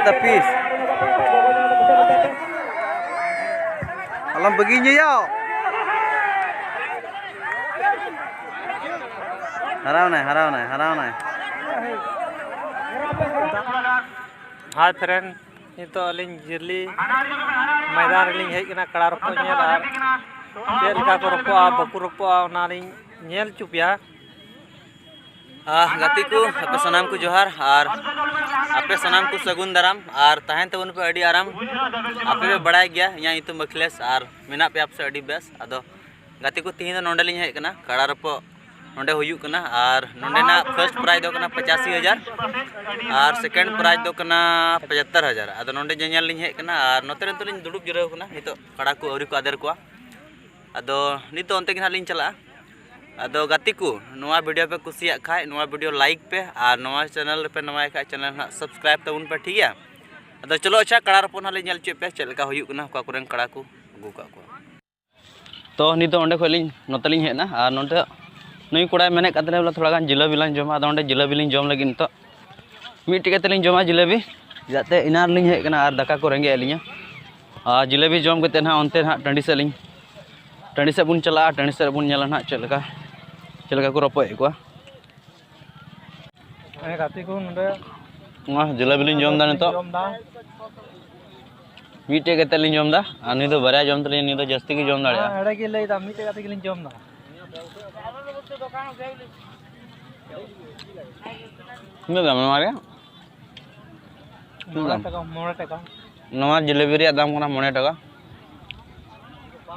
tapis. Alam begini ya. Harau naik. Hi friend ये तो अलिंग जिरली मैदान अलिंग हेज कना कड़ा रपो नेल आर चेल का को रपोआ बकु रपोआ नालिंग नेल चुपिया गाती को आपे सनाम को जोहार और आपे सनाम को सगुन दाराम और तहन तबन पे अड़ी आराम आपे पे बड़ाय गया यहाँ इतु मखलेस और मेना पे आपसे अड़ी बेस अदो गाती को तीन नोंडे लिंग हेज कना कड़ा रपो नोंडे हुयु कना और नोंडे ना फर्स्ट प्राइज दो कना 85,000 और सेकंड प्राइज दो कना 75,000 अदो नोंडे जेनेल लिंग हेज कना और नोते रे तुलिंग दुड़ुब जिराव कना नितो कड़ा को अवरी को आदर को अदो नितो onte गिना लिंग चला अदो गाती को नोआ वीडियो पे कुसिया खाय नोआ वीडियो लाइक पे और नोआ चैनल पे नोआ खाय चैनल ना सब्सक्राइब तबुन पे ठीक है अदो चलो अच्छा कड़ा रपोन हाले नेल चे पे चलका हुयु कना का कुरेन कड़ा को अगु का को तो नितो ओंडे खलिंग नोते लिंग हेना और नोते नई कोड़ा मेने कातले बोला थोड़ा गान जिलेबी लांग जमा अदो ओंडे जिलेबी लिंग जम लगी नितो मिट्टी के तलिंग जमा जिलेबी जाते इनार लिंग हेज कना और दाका को रेंगे अलिया और जिलेबी जम कते ना ओंते ना टंडी से बुन चला टंडी से बुन नेला ना चलका को रपोए को ए गाती को नडे जिलेबी लिंग जम दा नितो मिट्टी के तलिंग जम दा और नि दो बरा जम तलिंग नि दो जस्ती की जम दाड़िया एड़े के लई दा मिट्टी गाती के लिंग जम दा मारे मोड़े टका नवा जिलेबी रे दाम कना 9 टाका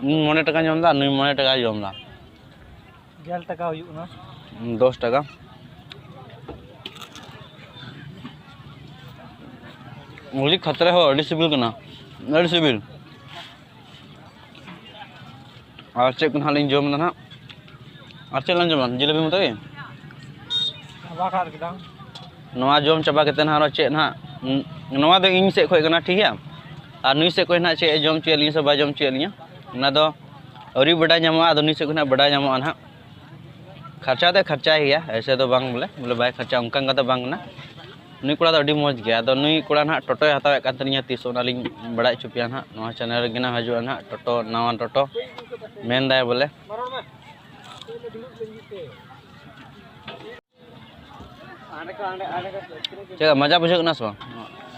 9 टाका जम दा 9 टाका जम दा 11 टका हुयु ना 10 टाका मुझे खतरे हो अड़ी सिबिल कना अड़ी सिबिल और चेक कना लिंग जम ना और चलन जम जिलेबी मत के हवा खार किदा नवा जम चबा कते ना रो चे ना नवा दो इन से खोय कना ठीक है और नुई से कोई ना चे जम चे लिया से बा जम चे लिया ना दो अरी बड़ा जामो आदो नुई से कोना बड़ा जामो ना खर्चा तो खर्चा ही है ऐसे तो बांग बोले बाय खर्चा उनका का तो बांग ना नुई कोड़ा तो अडी मौज गया तो नुई कोड़ा ना टोटो हतावे कान तनिया 30 ओना लिंग बड़ा चुपिया ना नवा चैनल रे गिना हजु ना टोटो नवा टोटो मेन दाय बोले चेक मजा बुझे ना सो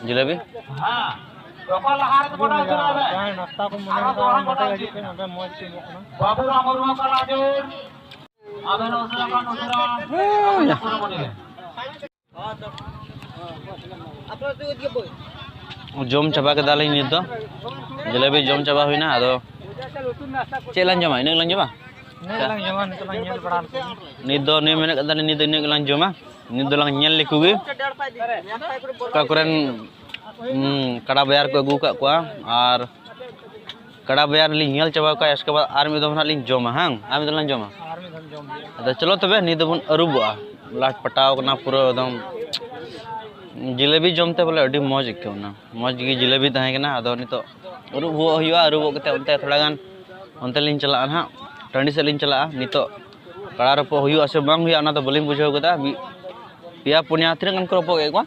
जिलेबी नाश्ता को मने मोटे गाजी पे नडे मौज के मोकना बाबू रामरुआ का लाजोर आबेन ओसरा का नोसरा जम चबा के दाल नित दो जिलेबी जम चबा हुईना अदो चेलान जमा इन लान जमा नेलांग जमा नित लांग नेल बड़ान को नित दो ने मेने कदा नित इन लान जमा नित दो लांग नेल लिकुगे का कुरेन कड़ा बयार को अगू का और कड़ा बयार लिंग नेल चबा का इसके बाद आर में दो ना लिंग जमा हां आर में दो लान जमा आर में धन जम अदो चलो तबे नित बन अरुबा लाट पटाव कना पूरा एकदम जिलेबी जमते बोले अडी मौज इकना मौज की जिलेबी तहे कना अदो नितो अरुब हुआ अरुब कते उनते थोड़ा गान उनते लिंग चला ना टंडी से लिंग चला नितो कड़ा रपो हुआ से बांग हुआ ना तो बलिंग बुझाव कदा पिया पुनिया तीन गन को रपो को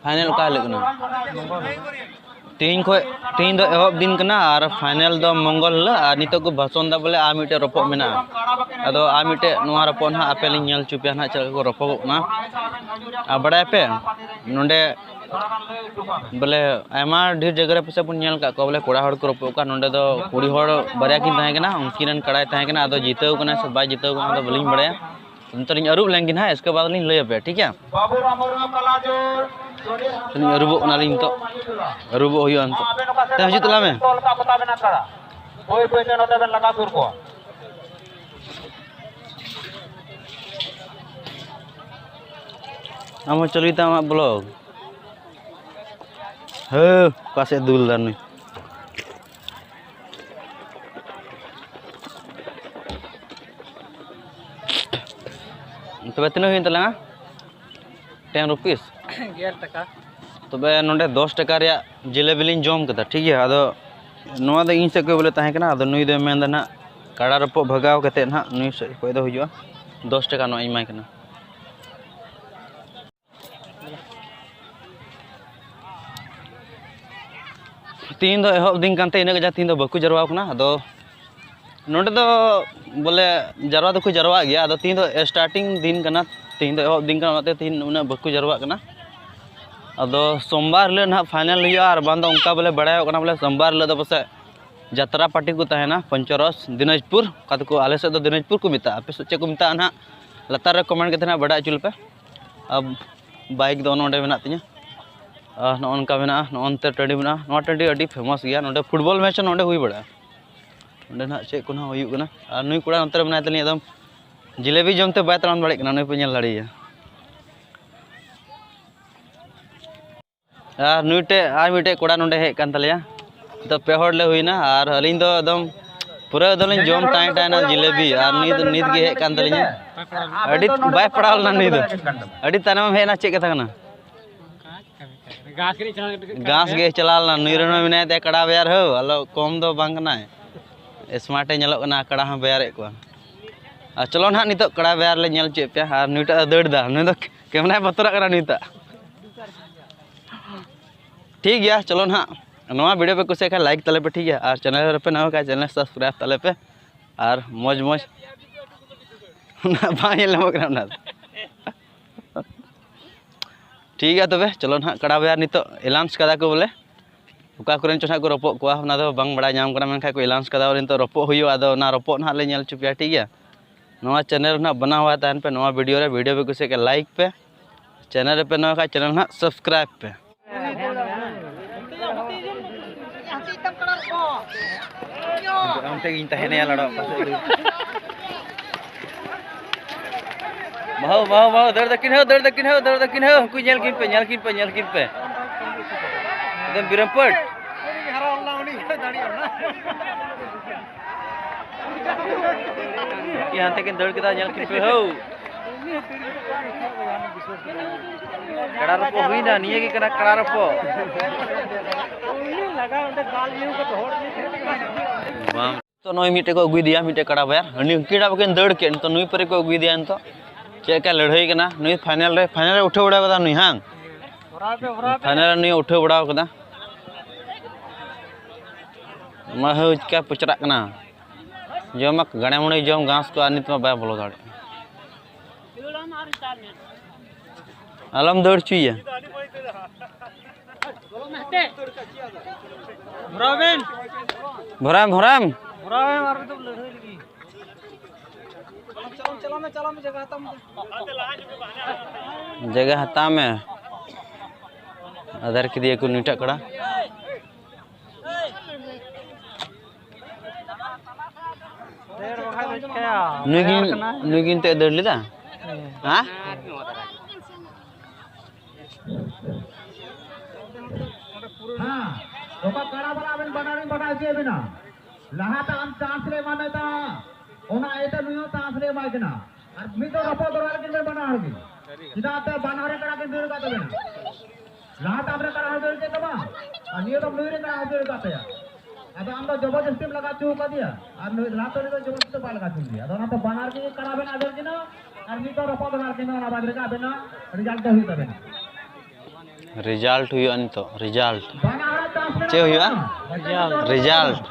फाइनल का लगना तीन दो एहब दिन कना और फाइनल दो मंगल ल और नितो को भाषण दा बोले आ मिटे रपो मेना अदो आ मिटे नोआ रपो ना आपे लिंग नेल चुपिया ना चल को रपो ना आ बड़ा पे नोंडे बोले आमा ढेर जगह रे पे पुन नेल का को बोले कोड़ा हड़ को रपो का नोंडे दो कुड़ी हड़ बरिया किन ताहे कना उनकिन कड़ाई ताहे कना अदो जीतेव कना से बाय जीतेव कना तो बलिंग बड़ाया उनतलिंग अरुब लेंगिन है इसके बाद लिंग लय पे ठीक है बाबू रामरुआ कलाजोर तनी अरुबो नालिंग तो अरुबो हुयो अंत ते हजि तला में तोल का पता बना करा कोई कोई ने नोते बन लगा सुर को हम चली ता ब्लॉग हे पासे दुल दानी तबे तीन हुई तला 10 रुपीस 11 टका तबे नोंडे 10 टका रे जिलेबी लिंग जम कदा ठीक है अदो नोआ दो इन से को बोले ताहे कना अदो नुई दो मेन दा ना कड़ा रपो भगाव कते ना नुई से कोई दो हुआ 10 टका नो इमाय कना तीन दो एहब दिन कानते इना गजा तीन दो बाकू जरवा कना अदो नोंडे दो बोले जरवा दो को जरवा गया अदो तीन दो स्टार्टिंग दिन कना तीन दो एहब दिन कना तीन उना बाकू जरवा कना अदो सोमवार ले ना फाइनल हुआ और बांध उनका बोले बड़ा कना बोले सोमवार ले दो पसे यात्रा पार्टी को तहना पंचरस दिनाजपुर कद को आले से दो दिनाजपुर को मिता पे सोचे को मिता ना लतार रे कमेंट के तना बड़ा चुल पे अब बाइक दो नोंडे मेना तिया नौनका मेना नौनते टंडी मेना नौ टंडी अडी फेमस गया नोंडे फुटबॉल मैच नोंडे हुई बड़ा नोंडे ना चे को ना हुई कना और नुई कुड़ा नंतर मेना तली एकदम जिलेबी जमते बाय तराम बड़े कना नुई पे नेल लड़िया और नुईटे आर मिटे कुड़ा नोंडे हे कान तलिया तो पे हड़ ले हुईना और अलिन दो एकदम पूरा एकदम जम टाइम टाइम जिलेबी और नीद गे हे कान तलिया अडी बाय पड़ाल ना नीद अडी तनम हे ना चे कथा कना घास गे चलाल ना नुईरन मिने ते कड़ा बेयार हो अलो कम दो बांग कना स्मार्टे नेलो कना कड़ा हा बेयार को आ चलो ना नितो कड़ा बेयार ले नेल चे पे और नुईटा दड़ दा नुई दो केमना बतरा करा नुईटा ठीक गया चलो ना नवा वीडियो पे कुछ लाइक तले पे ठीक है और चैनल पे ना हो चैनल सब्सक्राइब तले पे और मौज मौज ना ठीक है तबे चलो ना कड़ा बेयार नितो एलाउंस कदा को बोले उका कुरेन चोना को रपो को ना दो बांग बड़ा नाम करा मेनखा को एलाउंस कदा और नितो रपो हुयो आदो ना रपो ना ले नेल चुपिया ठीक है नवा चैनल ना बना हुआ तहन पे नवा वीडियो पे कुछ लाइक पे चैनल पे ना चैनल ना सब्सक्राइब पे बहु बहु बहु दर दकिन हो कुछ नेल किन पे एकदम बिरमपट यहाँ तक दौड़ के नेल किन पे हो कड़ा रपो हुई ना निये की कना कड़ा रपो तो नई मिटे को अगुई दिया मिटे कड़ा बेयार हनी कीड़ा बकिन दौड़ के तो नई परे को अगुई दिया तो चे का लड़ाई कना नई फाइनल रे उठे बड़ा कदा नई हां फाइनल नई उठे बड़ा कदा मा हो का पचरा कना जम गणे मुणे जम घास को आनित में बाय बोलो दाड़े अलम दौड़ चुई भराम भराम जगह हता में आधार के दिए को नीटा कड़ा नुगिन ते दड़ लेदा हां ओका कड़ा बड़ा बन बनानी बड़ा के बिना लहाता हम चांस ले मानेता ओना एटा नुयो चांस ले माइकना और मी तो रपो दरवार के बना हरगी इदाते बनारे कड़ा के दूर का तो बिना लहाता हमरे कड़ा हो के तबा और ये तो नुरे कड़ा हो का तया अब हम तो जबरदस्ती लगा चू का दिया और लहातो ने तो जबरदस्ती पाल का चू दिया तो ना तो बनार के कड़ा बना दे के ना और मी तो रपो दरवार के ना बादरे का बिना रिजल्ट हुई तबे रिजल्ट हुई अंतो रिजल्ट चे हुआ रिजल्ट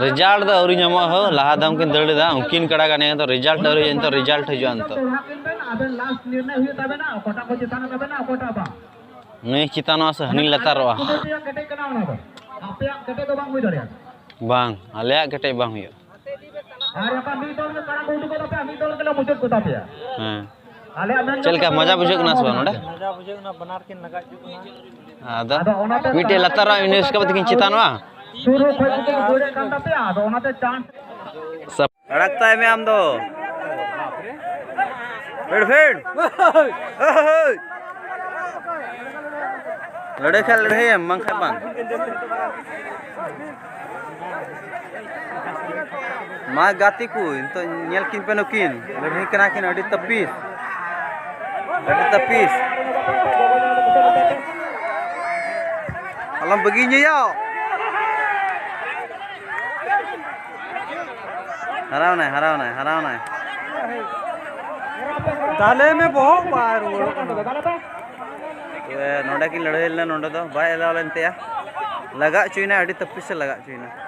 रिजल्ट दो औरी नमो हो लहा दाम किन दड़ दा उनकिन कड़ा गाने तो रिजल्ट औरी अंतो रिजल्ट हुई अंतो अबे लास्ट निर्णय हुई तबे ना कोटा को चिताना तबे ना कोटा बा नहीं चितानो से हनी लतारवा कटे कना ना आपे कटे तो बांग हुई दरिया बांग आले कटे बांग हुई और अपन मी तो कड़ा को उठो तबे मी तो के मुजत को तबे हां चल का मजा बुझे ना सब नोडे मजा बुझे ना बनार के लगा चुकना आदा मिटे लतारा यूनिवर्सिटी का बतिन चितानवा शुरू खोज के गोरे कांदा पे आदो ओनाते चांस सब अड़कता है मैं आम दो फिर लड़े खा लड़े है मंग खा बांग मा गाती को तो नेल किन पे नकिन लड़े कना किन अडी तपीस alam begini ya harau naik दाले में बहुत बार हुआ नोडा की लड़ाई ले नोडा तो बाय एला लेनते या लगा चुना अड़ी तप्पी से लगा चुना